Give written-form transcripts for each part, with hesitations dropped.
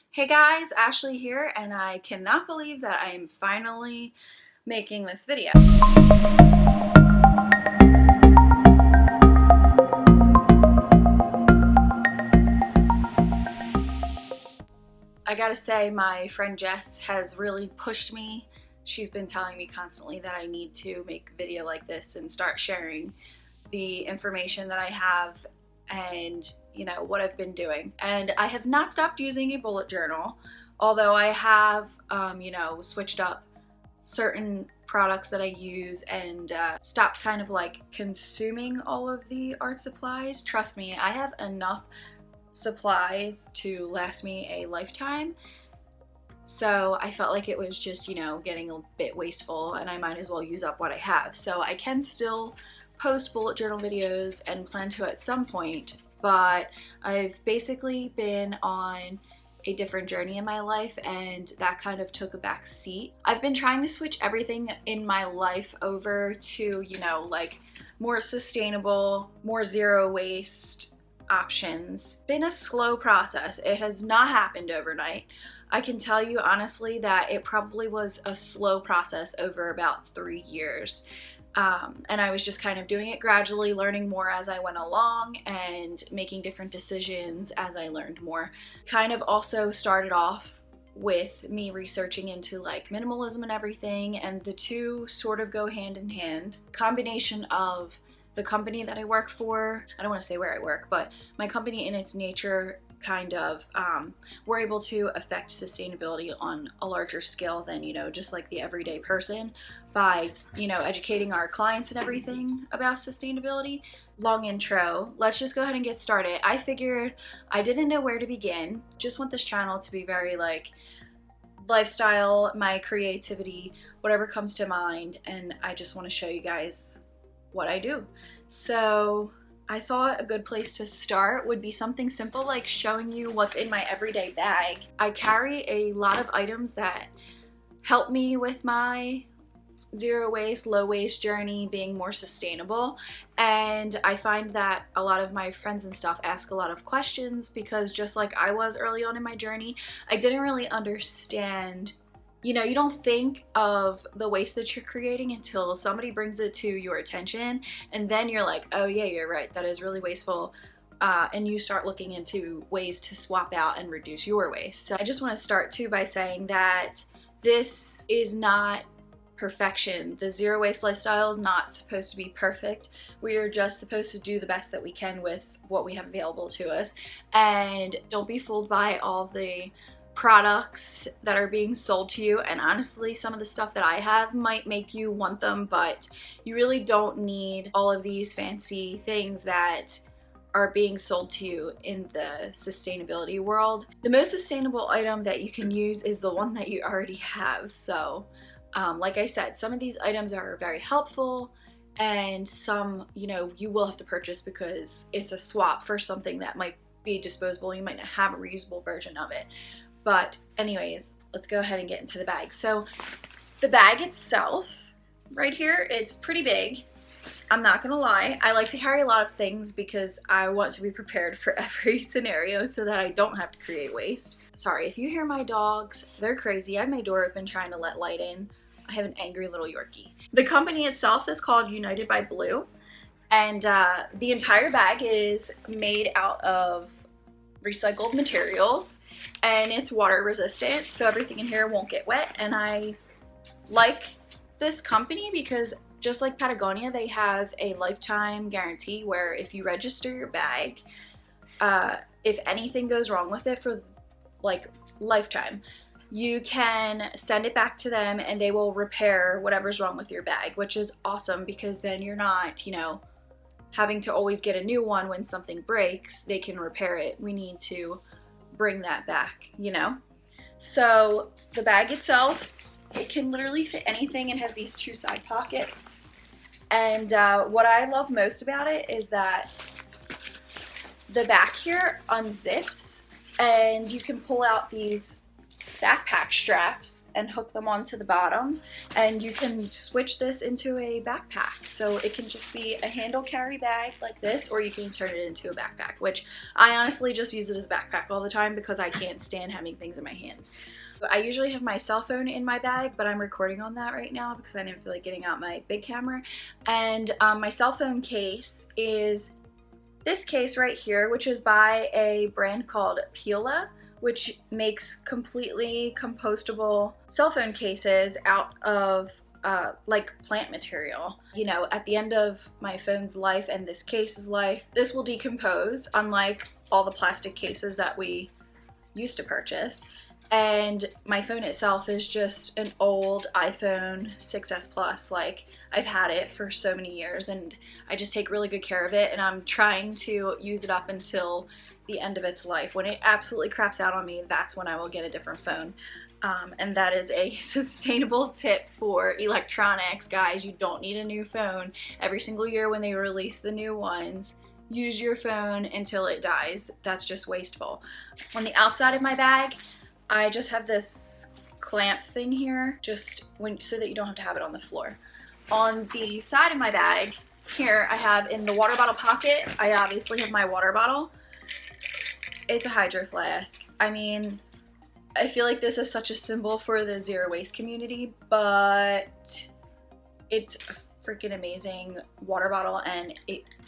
Hey guys, Ashley here, and I cannot believe that I am finally making this video. I gotta say, my friend Jess has really pushed me. She's been telling me constantly that I need to make a video like this and start sharing the information that I have and what I've been doing. And I have not stopped using a bullet journal, although I have switched up certain products that I use and stopped kind of like consuming all of the art supplies. Trust me, I have enough supplies to last me a lifetime. So I felt like it was just, getting a bit wasteful, and I might as well use up what I have. So I can still post bullet journal videos and plan to at some point, but I've basically been on a different journey in my life, and that kind of took a back seat. I've been trying to switch everything in my life over to, like more sustainable, more zero waste options. Been a slow process. It has not happened overnight. I can tell you honestly that it probably was a slow process over about 3 years. And I was just kind of doing it gradually, learning more as I went along and making different decisions as I learned more. Kind of also started off with me researching into like minimalism and everything, and the two sort of go hand in hand. Combination of the company that I work for, I don't want to say where I work, but my company in its nature kind of, we're able to affect sustainability on a larger scale than, just like the everyday person by, educating our clients and everything about sustainability. Long intro, let's just go ahead and get started. I figured I didn't know where to begin. Just want this channel to be very like lifestyle, my creativity, whatever comes to mind, and I just want to show you guys what I do. So I thought a good place to start would be something simple like showing you what's in my everyday bag. I carry a lot of items that help me with my zero waste, low waste journey, being more sustainable. And I find that a lot of my friends and stuff ask a lot of questions because just like I was early on in my journey, I didn't really understand. You don't think of the waste that you're creating until somebody brings it to your attention, and then you're like, oh yeah, you're right, that is really wasteful, and you start looking into ways to swap out and reduce your waste. So I just want to start too by saying that this is not perfection. The zero waste lifestyle is not supposed to be perfect. We are just supposed to do the best that we can with what we have available to us, and don't be fooled by all the products that are being sold to you. And honestly, some of the stuff that I have might make you want them, but you really don't need all of these fancy things that are being sold to you in the sustainability world. The most sustainable item that you can use is the one that you already have. So like I said, some of these items are very helpful, and some you will have to purchase because it's a swap for something that might be disposable. You might not have a reusable version of it. But anyways, let's go ahead and get into the bag. So the bag itself, right here, it's pretty big. I'm not gonna lie. I like to carry a lot of things because I want to be prepared for every scenario so that I don't have to create waste. Sorry, if you hear my dogs, they're crazy. I have my door open trying to let light in. I have an angry little Yorkie. The company itself is called United by Blue, and the entire bag is made out of recycled materials, and it's water resistant, so everything in here won't get wet. And I like this company because just like Patagonia, they have a lifetime guarantee where if you register your bag, if anything goes wrong with it for like lifetime, you can send it back to them and they will repair whatever's wrong with your bag, which is awesome because then you're not, having to always get a new one when something breaks. They can repair it. We need to bring that back, So the bag itself, it can literally fit anything. It has these two side pockets. And what I love most about it is that the back here unzips and you can pull out these backpack straps and hook them onto the bottom, and you can switch this into a backpack. So it can just be a handle carry bag like this, or you can turn it into a backpack, which I honestly just use it as a backpack all the time because I can't stand having things in my hands. I usually have my cell phone in my bag, but I'm recording on that right now because I didn't feel like getting out my big camera. And my cell phone case is this case right here, which is by a brand called Pila, which makes completely compostable cell phone cases out of like plant material. You know, at the end of my phone's life and this case's life, this will decompose, unlike all the plastic cases that we used to purchase. And my phone itself is just an old iPhone 6S Plus. Like, I've had it for so many years and I just take really good care of it, and I'm trying to use it up until the end of its life. When it absolutely craps out on me, that's when I will get a different phone. And that is a sustainable tip for electronics, guys. You don't need a new phone. Every single year when they release the new ones, use your phone until it dies. That's just wasteful. On the outside of my bag, I just have this clamp thing here, so that you don't have to have it on the floor. On the side of my bag, here I have in the water bottle pocket, I obviously have my water bottle. It's a Hydroflask. I mean, I feel like this is such a symbol for the zero waste community, but it's a freaking amazing water bottle, and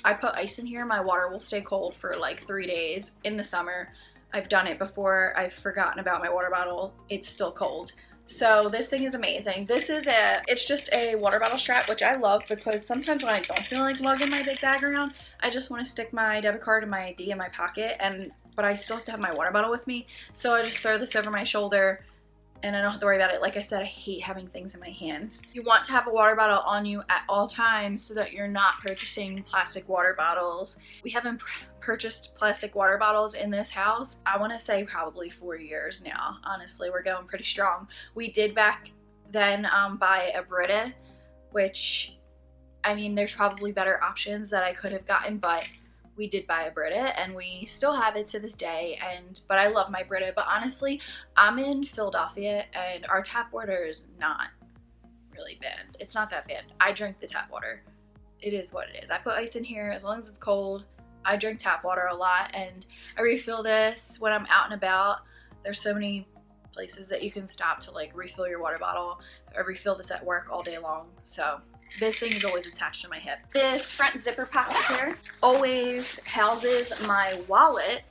I put ice in here. My water will stay cold for like 3 days in the summer. I've done it before. I've forgotten about my water bottle. It's still cold. So this thing is amazing. It's just a water bottle strap, which I love because sometimes when I don't feel like lugging my big bag around, I just want to stick my debit card and my ID in my pocket, but I still have to have my water bottle with me. So I just throw this over my shoulder and I don't have to worry about it. Like I said, I hate having things in my hands. You want to have a water bottle on you at all times so that you're not purchasing plastic water bottles. We haven't purchased plastic water bottles in this house, I want to say probably 4 years now. Honestly, we're going pretty strong. We did back then buy a Brita, which, I mean, there's probably better options that I could have gotten, but we did buy a Brita and we still have it to this day. But I love my Brita. But honestly, I'm in Philadelphia and our tap water is not really bad. It's not that bad. I drink the tap water. It is what it is. I put ice in here as long as it's cold. I drink tap water a lot and I refill this when I'm out and about. There's so many places that you can stop to like refill your water bottle. I refill this at work all day long. So this thing is always attached to my hip. This front zipper pocket here always houses my wallet,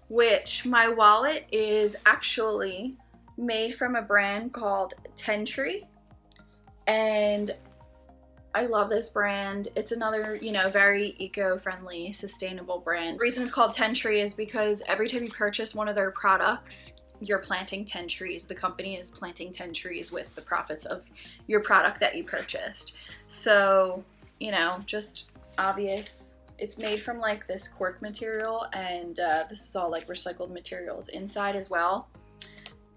which my wallet is actually made from a brand called Tentree. And I love this brand. It's another, very eco-friendly, sustainable brand. The reason it's called Tentree is because every time you purchase one of their products, you're planting 10 trees. The company is planting 10 trees with the profits of your product that you purchased. So, just obvious. It's made from like this cork material, and this is all like recycled materials inside as well.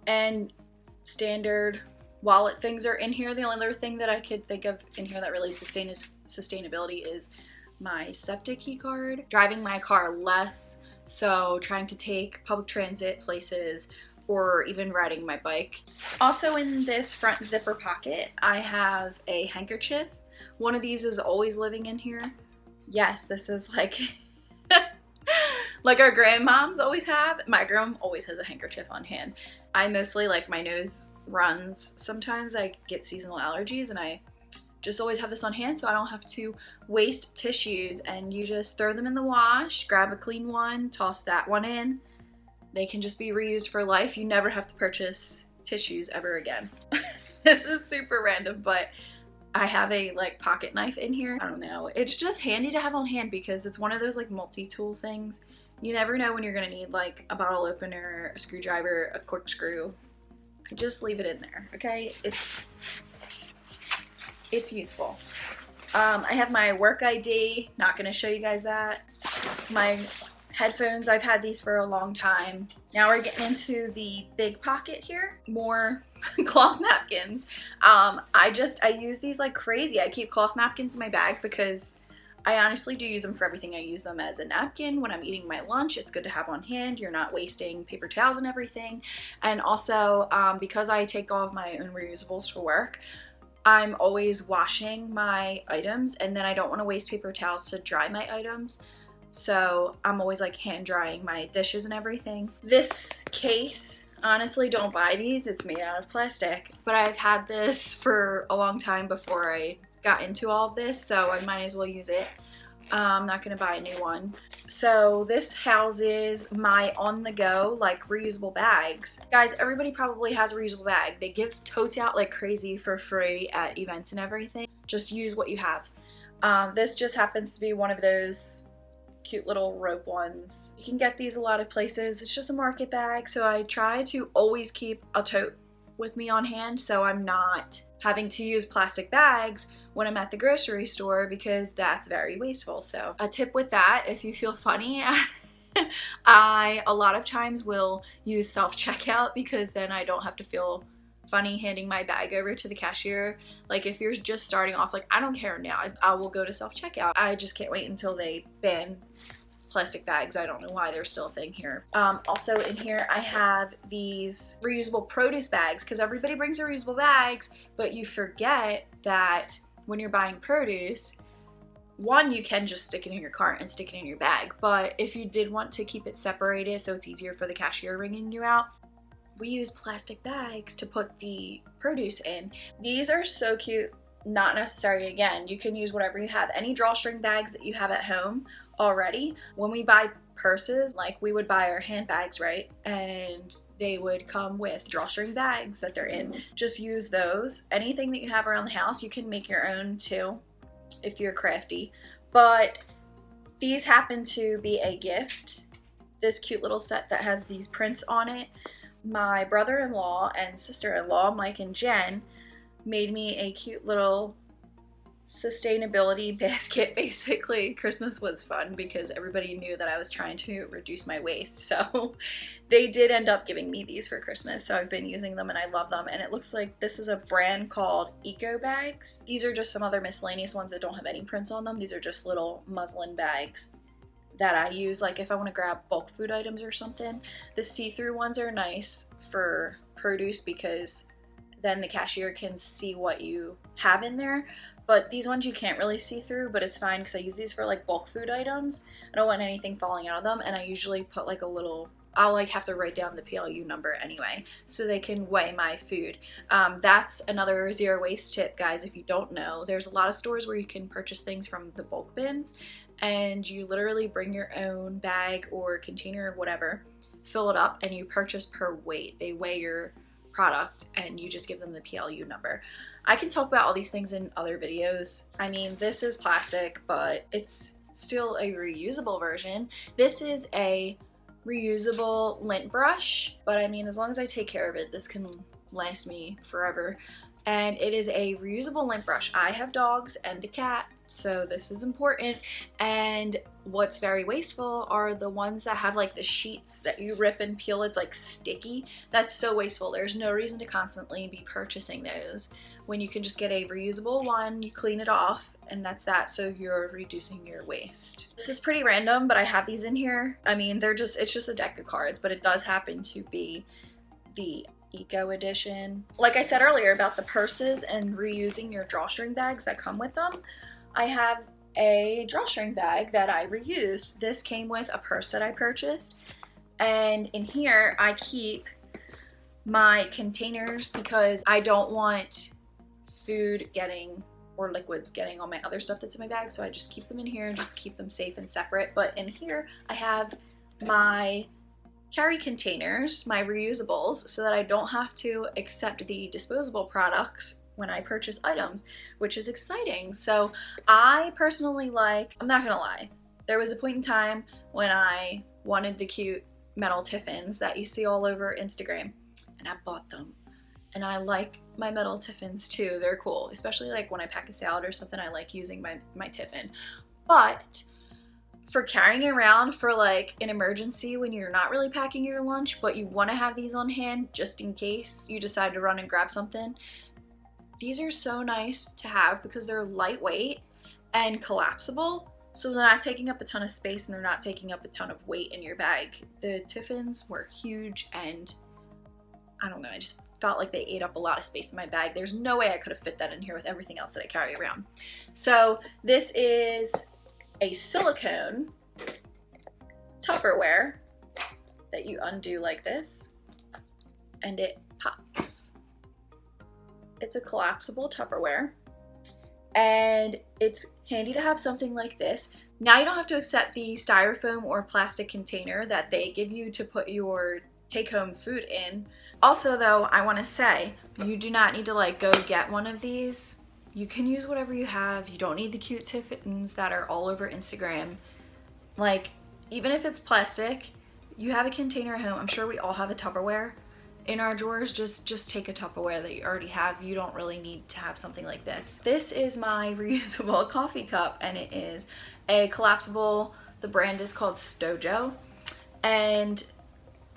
And standard wallet things are in here. The only other thing that I could think of in here that relates to sustainability is my septic key card. Driving my car less, so trying to take public transit places or even riding my bike. Also in this front zipper pocket, I have a handkerchief. One of these is always living in here. Yes, this is like like our grandmoms always have. My grandma always has a handkerchief on hand. I mostly, like, my nose runs. Sometimes I get seasonal allergies and I just always have this on hand so I don't have to waste tissues, and you just throw them in the wash, grab a clean one, toss that one in. They can just be reused for life. You never have to purchase tissues ever again. This is super random, but I have a pocket knife in here. I don't know. It's just handy to have on hand because it's one of those multi-tool things. You never know when you're gonna need a bottle opener, a screwdriver, a corkscrew. I just leave it in there, okay? It's useful. I have my work ID. Not gonna show you guys that. My headphones, I've had these for a long time. Now we're getting into the big pocket here. More cloth napkins. I use these like crazy. I keep cloth napkins in my bag because I honestly do use them for everything. I use them as a napkin when I'm eating my lunch. It's good to have on hand. You're not wasting paper towels and everything. And also, because I take all of my own reusables for work, I'm always washing my items, and then I don't want to waste paper towels to dry my items. So I'm always like hand drying my dishes and everything. This case, honestly, don't buy these. It's made out of plastic, but I've had this for a long time before I got into all of this, so I might as well use it. I'm not gonna buy a new one. So this houses my on-the-go like reusable bags. Guys, everybody probably has a reusable bag. They give totes out like crazy for free at events and everything. Just use what you have. This just happens to be one of those cute little rope ones. You can get these a lot of places. It's just a market bag, so I try to always keep a tote with me on hand so I'm not having to use plastic bags when I'm at the grocery store, because that's very wasteful. So a tip with that, if you feel funny, I a lot of times will use self-checkout, because then I don't have to feel funny handing my bag over to the cashier. Like if you're just starting off, like I don't care now, I will go to self-checkout. I just can't wait until they ban plastic bags. I don't know why they're still a thing here. Also in here I have these reusable produce bags, because everybody brings their reusable bags, but you forget that when you're buying produce, one, you can just stick it in your cart and stick it in your bag, but if you did want to keep it separated so it's easier for the cashier ringing you out, we use plastic bags to put the produce in. These are so cute. Not necessary, again, you can use whatever you have. Any drawstring bags that you have at home already. When we buy purses, like we would buy our handbags, right? And they would come with drawstring bags that they're in. Just use those. Anything that you have around the house, you can make your own too, if you're crafty. But these happen to be a gift. This cute little set that has these prints on it. My brother-in-law and sister-in-law, Mike and Jen, made me a cute little sustainability basket. Basically, Christmas was fun because everybody knew that I was trying to reduce my waste, so they did end up giving me these for Christmas. So I've been using them and I love them, and it looks like this is a brand called Eco Bags. These are just some other miscellaneous ones that don't have any prints on them. These are just little muslin bags that I use like if I want to grab bulk food items or something. The see-through ones are nice for produce because then the cashier can see what you have in there. But these ones you can't really see through, but it's fine because I use these for like bulk food items. I don't want anything falling out of them, and I usually put like a little, I'll like have to write down the PLU number anyway so they can weigh my food. That's another zero waste tip, guys. If you don't know, there's a lot of stores where you can purchase things from the bulk bins, and you literally bring your own bag or container or whatever, fill it up, and you purchase per weight. They weigh your product and you just give them the PLU number. I can talk about all these things in other videos. I mean, this is plastic, but it's still a reusable version. This is a reusable lint brush, but I mean, as long as I take care of it, this can last me forever. And it is a reusable lint brush. I have dogs and a cat, so this is important. And what's very wasteful are the ones that have like the sheets that you rip and peel. It's like sticky. That's so wasteful. There's no reason to constantly be purchasing those when you can just get a reusable one, you clean it off, and that's that. So you're reducing your waste. This is pretty random, but I have these in here. I mean, it's just a deck of cards, but it does happen to be the Eco edition. Like I said earlier about the purses and reusing your drawstring bags that come with them, I have a drawstring bag that I reused. This came with a purse that I purchased, and in here I keep my containers because I don't want food getting or liquids getting on my other stuff that's in my bag, so I just keep them in here and just keep them safe and separate. But in here I have my carry containers, my reusables, so that I don't have to accept the disposable products when I purchase items, which is exciting. So I personally like, I'm not gonna lie, there was a point in time when I wanted the cute metal tiffins that you see all over Instagram, and I bought them. And I like my metal tiffins too. They're cool, especially like when I pack a salad or something. I like using my tiffin. But for carrying around for like an emergency when you're not really packing your lunch, but you want to have these on hand just in case you decide to run and grab something, these are so nice to have because they're lightweight and collapsible, so they're not taking up a ton of space and they're not taking up a ton of weight in your bag. The Tiffins were huge and I don't know, I just felt like they ate up a lot of space in my bag. There's no way I could have fit that in here with everything else that I carry around. So this is a silicone Tupperware that you undo like this and it pops. It's a collapsible Tupperware and it's handy to have something like this. Now you don't have to accept the styrofoam or plastic container that they give you to put your take-home food in. Also though, I want to say, you do not need to like go get one of these. You can use whatever you have. You don't need the cute Tiffins that are all over Instagram. Like, even if it's plastic, you have a container at home. I'm sure we all have a Tupperware in our drawers. Just take a Tupperware that you already have. You don't really need to have something like this. This is my reusable coffee cup and it is a collapsible. The brand is called StoJo. And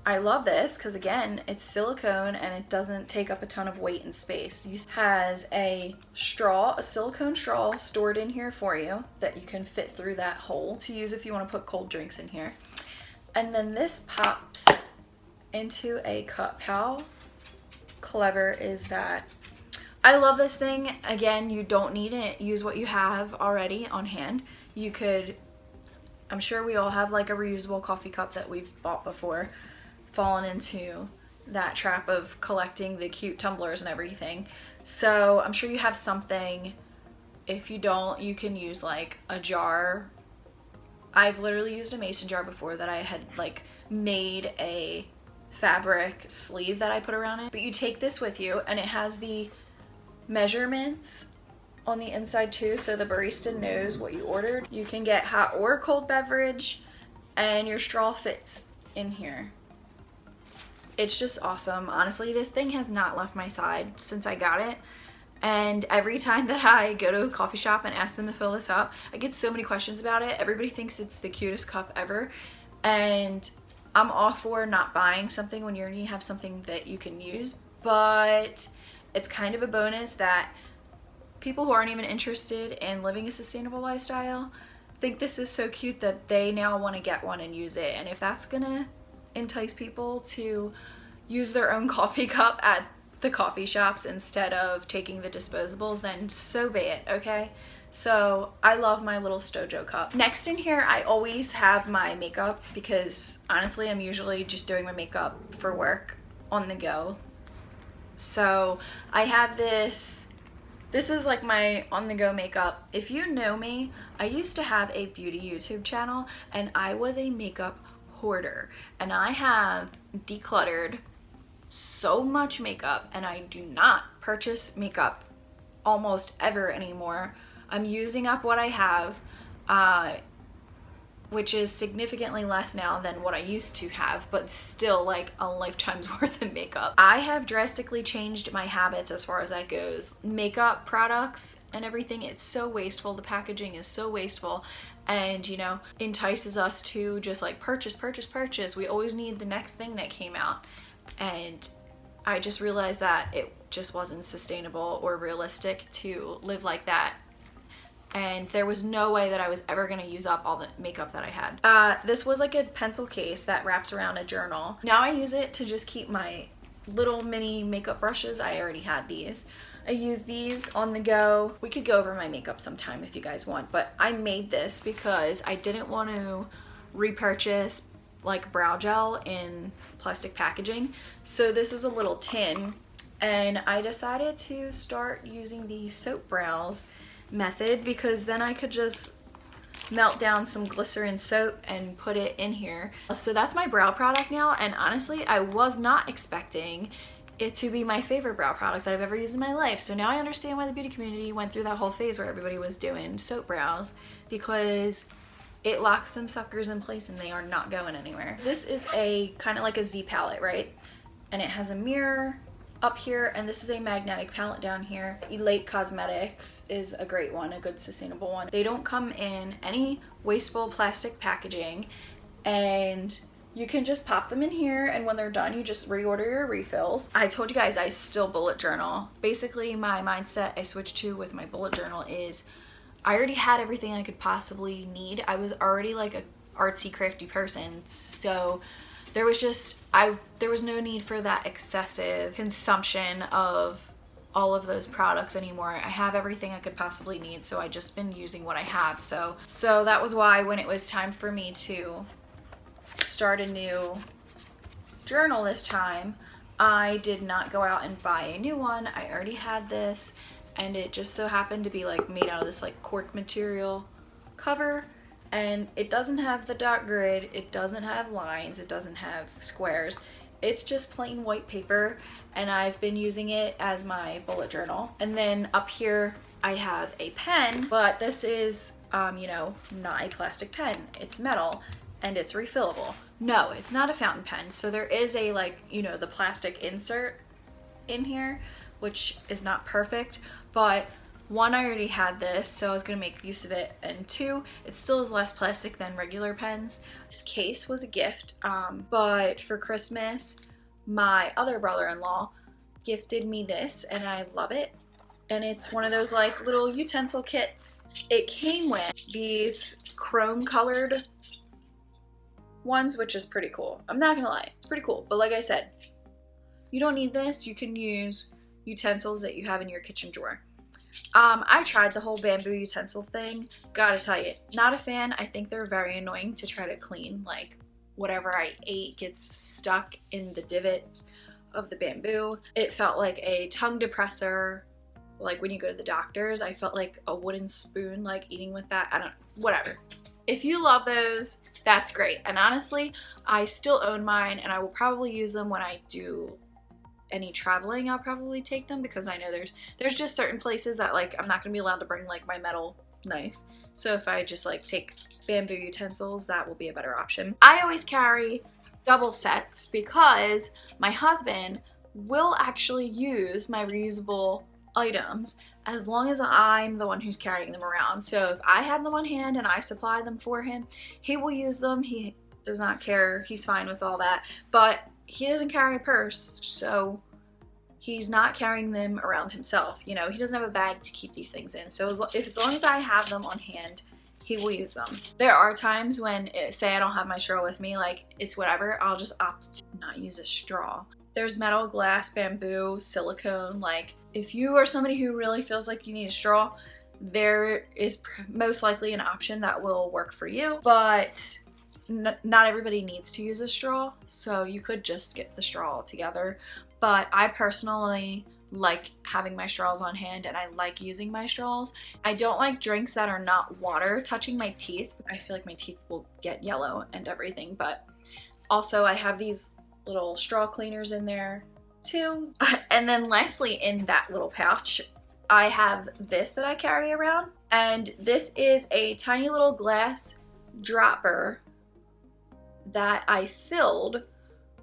I love this because again, it's silicone and it doesn't take up a ton of weight and space. It has a straw, a silicone straw stored in here for you that you can fit through that hole to use if you want to put cold drinks in here. And then this pops into a cup. How clever is that? I love this thing. Again, you don't need it. Use what you have already on hand. You could, I'm sure we all have like a reusable coffee cup that we've bought before, fallen into that trap of collecting the cute tumblers and everything. So I'm sure you have something. If you don't, you can use like a jar. I've literally used a mason jar before that I had like made a fabric sleeve that I put around it. But you take this with you and it has the measurements on the inside too, so the barista knows what you ordered. You can get hot or cold beverage and your straw fits in here. It's just awesome. Honestly, this thing has not left my side since I got it. And every time that I go to a coffee shop and ask them to fill this up, I get so many questions about it. Everybody thinks it's the cutest cup ever. And I'm all for not buying something when you already have something that you can use. But it's kind of a bonus that people who aren't even interested in living a sustainable lifestyle think this is so cute that they now want to get one and use it. And if that's gonna entice people to use their own coffee cup at the coffee shops instead of taking the disposables, then so be it, okay? So I love my little StoJo cup. Next in here, I always have my makeup because honestly, I'm usually just doing my makeup for work on the go. So I have this is like my on-the-go makeup. If you know me, I used to have a beauty YouTube channel and I was a makeup hoarder, and I have decluttered so much makeup and I do not purchase makeup almost ever anymore. I'm using up what I have, which is significantly less now than what I used to have, but still like a lifetime's worth of makeup. I have drastically changed my habits as far as that goes. Makeup products and everything, it's so wasteful. The packaging is so wasteful and, you know, entices us to just like purchase. We always need the next thing that came out. And I just realized that it just wasn't sustainable or realistic to live like that. And there was no way that I was ever gonna use up all the makeup that I had. This was like a pencil case that wraps around a journal. Now I use it to just keep my little mini makeup brushes. I already had these. I use these on the go. We could go over my makeup sometime if you guys want, but I made this because I didn't want to repurchase like brow gel in plastic packaging. So this is a little tin, and I decided to start using the soap brows method because then I could just melt down some glycerin soap and put it in here. So that's my brow product now, and honestly I was not expecting it to be my favorite brow product that I've ever used in my life. So now I understand why the beauty community went through that whole phase where everybody was doing soap brows, because it locks them suckers in place and they are not going anywhere. This is a kind of like a Z palette, right? And it has a mirror up here, and this is a magnetic palette down here. Elate Cosmetics is a great one, a good sustainable one. They don't come in any wasteful plastic packaging, and you can just pop them in here, and when they're done, you just reorder your refills. I told you guys I still bullet journal. Basically, my mindset I switched to with my bullet journal is I already had everything I could possibly need. I was already like a artsy crafty person, so there was no need for that excessive consumption of all of those products anymore. I have everything I could possibly need, so I just been using what I have. So that was why when it was time for me to start a new journal this time, I did not go out and buy a new one. I already had this, and it just so happened to be like made out of this like cork material cover, and it doesn't have the dot grid, it doesn't have lines, it doesn't have squares. It's just plain white paper, and I've been using it as my bullet journal. And then up here I have a pen, but this is you know, not a plastic pen. It's metal and it's refillable. No, it's not a fountain pen. So there is a, like, you know, the plastic insert in here, which is not perfect, but one, I already had this, so I was gonna make use of it, and two, it still is less plastic than regular pens. This case was a gift, but for Christmas, my other brother-in-law gifted me this, and I love it. And it's one of those like little utensil kits. It came with these chrome colored ones, which is pretty cool. I'm not gonna lie, it's pretty cool, but like I said, you don't need this. You can use utensils that you have in your kitchen drawer. I tried the whole bamboo utensil thing. Gotta tell you, not a fan. I think they're very annoying to try to clean. Like, whatever I ate gets stuck in the divots of the bamboo. It felt like a tongue depressor. Like when you go to the doctors, I felt like a wooden spoon, like eating with that. I don't, whatever. If you love those, that's great. And honestly, I still own mine, and I will probably use them when I do any traveling. I'll probably take them, because I know there's just certain places that, like, I'm not gonna be allowed to bring like my metal knife. So if I just like take bamboo utensils, that will be a better option. I always carry double sets because my husband will actually use my reusable items as long as I'm the one who's carrying them around. So if I have them on hand and I supply them for him, he will use them. He does not care. He's fine with all that. But he doesn't carry a purse, so he's not carrying them around himself. You know, he doesn't have a bag to keep these things in. So as long as I have them on hand, he will use them. There are times when, say I don't have my straw with me, like, it's whatever, I'll just opt to not use a straw. There's metal, glass, bamboo, silicone. Like, if you are somebody who really feels like you need a straw, there is most likely an option that will work for you. But not everybody needs to use a straw, so you could just skip the straw altogether. But I personally like having my straws on hand, and I like using my straws. I don't like drinks that are not water touching my teeth. I feel like my teeth will get yellow and everything. But also I have these little straw cleaners in there too. And then lastly, in that little pouch, I have this that I carry around, and this is a tiny little glass dropper that I filled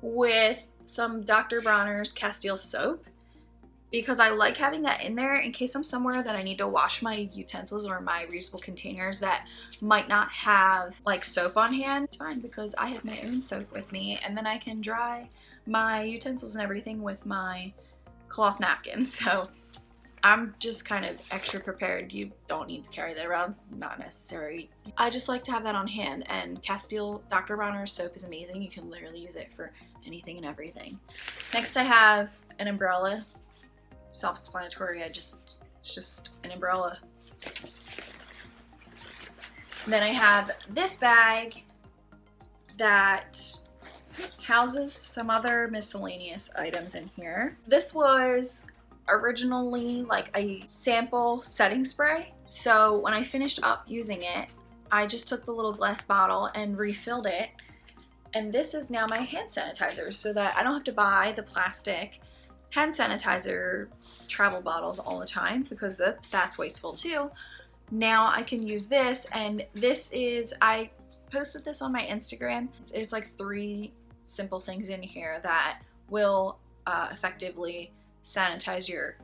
with some Dr. Bronner's Castile soap, because I like having that in there in case I'm somewhere that I need to wash my utensils or my reusable containers that might not have like soap on hand. It's fine because I have my own soap with me, and then I can dry my utensils and everything with my cloth napkins. So I'm just kind of extra prepared. You don't need to carry that around, it's not necessary. I just like to have that on hand, and Castile Dr. Bronner's soap is amazing. You can literally use it for anything and everything. Next I have an umbrella. Self-explanatory, it's just an umbrella. And then I have this bag that houses some other miscellaneous items in here. This was originally like a sample setting spray. So when I finished up using it, I just took the little glass bottle and refilled it. And this is now my hand sanitizer, so that I don't have to buy the plastic hand sanitizer travel bottles all the time, because that's wasteful too. Now I can use this, and this is, I posted this on my Instagram. It's like 3 simple things in here that will effectively sanitize your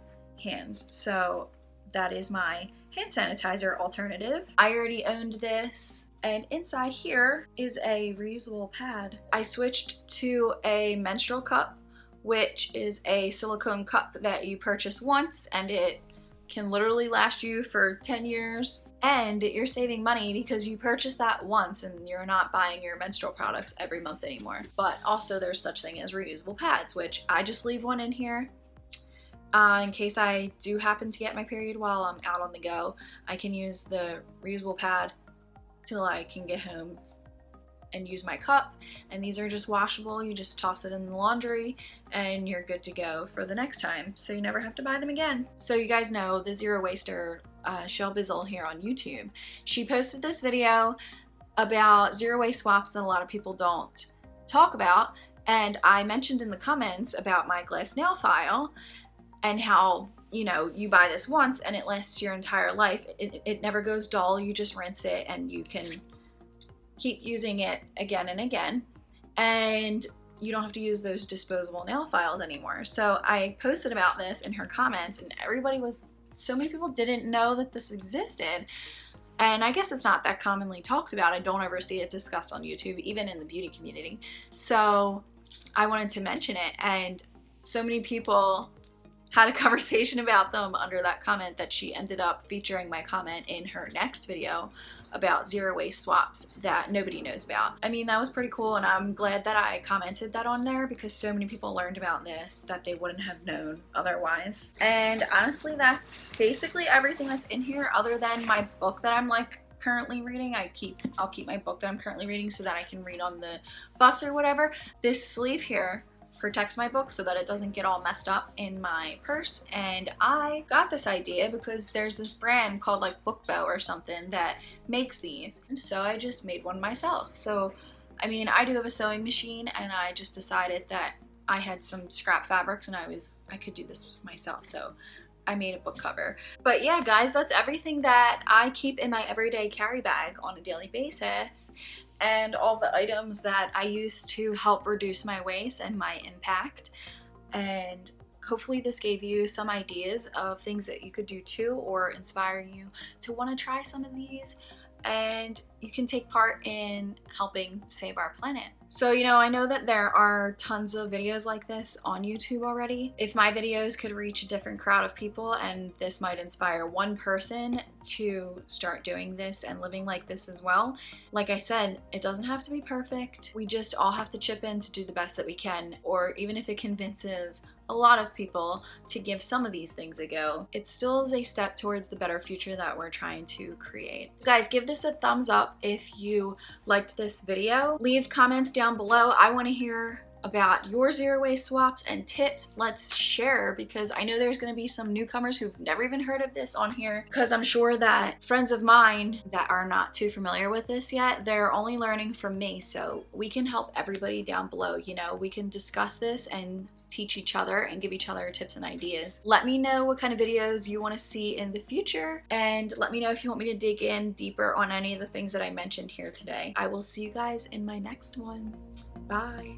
hands. So that is my hand sanitizer alternative. I already owned this, and inside here is a reusable pad. I switched to a menstrual cup, which is a silicone cup that you purchase once and it can literally last you for 10 years, and you're saving money because you purchased that once and you're not buying your menstrual products every month anymore. But also there's such thing as reusable pads, which I just leave one in here in case I do happen to get my period while I'm out on the go. I can use the reusable pad till I can get home and use my cup, and these are just washable. You just toss it in the laundry and you're good to go for the next time, so you never have to buy them again. So you guys know the zero waster Shell Bizzle here on YouTube. She posted this video about zero waste swaps that a lot of people don't talk about, and I mentioned in the comments about my glass nail file and how, you know, you buy this once and it lasts your entire life. It never goes dull. You just rinse it and you can keep using it again and again, and you don't have to use those disposable nail files anymore. So I posted about this in her comments, and so many people didn't know that this existed, and I guess it's not that commonly talked about. I don't ever see it discussed on YouTube, even in the beauty community. So I wanted to mention it, and so many people had a conversation about them under that comment that she ended up featuring my comment in her next video about zero waste swaps that nobody knows about. I mean, that was pretty cool, and I'm glad that I commented that on there because so many people learned about this that they wouldn't have known otherwise. And honestly, that's basically everything that's in here other than my book that I'm like currently reading. I'll keep my book that I'm currently reading so that I can read on the bus or whatever. This sleeve here protects my book so that it doesn't get all messed up in my purse, and I got this idea because there's this brand called like Bookbow or something that makes these, and so I just made one myself. So I mean, I do have a sewing machine, and I just decided that I had some scrap fabrics and I could do this myself, so I made a book cover. But yeah, guys, that's everything that I keep in my everyday carry bag on a daily basis, and all the items that I use to help reduce my waste and my impact. And hopefully this gave you some ideas of things that you could do too, or inspire you to want to try some of these, and you can take part in helping save our planet. So, you know, I know that there are tons of videos like this on YouTube already. If my videos could reach a different crowd of people, and this might inspire one person to start doing this and living like this as well. Like I said, it doesn't have to be perfect. We just all have to chip in to do the best that we can, or even if it convinces a lot of people to give some of these things a go, it still is a step towards the better future that we're trying to create. Guys, give this a thumbs up if you liked this video. Leave comments down below. I want to hear about your zero waste swaps and tips. Let's share, because I know there's going to be some newcomers who've never even heard of this on here, because I'm sure that friends of mine that are not too familiar with this yet, they're only learning from me. So we can help everybody down below. You know, we can discuss this and teach each other and give each other tips and ideas. Let me know what kind of videos you want to see in the future, and let me know if you want me to dig in deeper on any of the things that I mentioned here today. I will see you guys in my next one. Bye.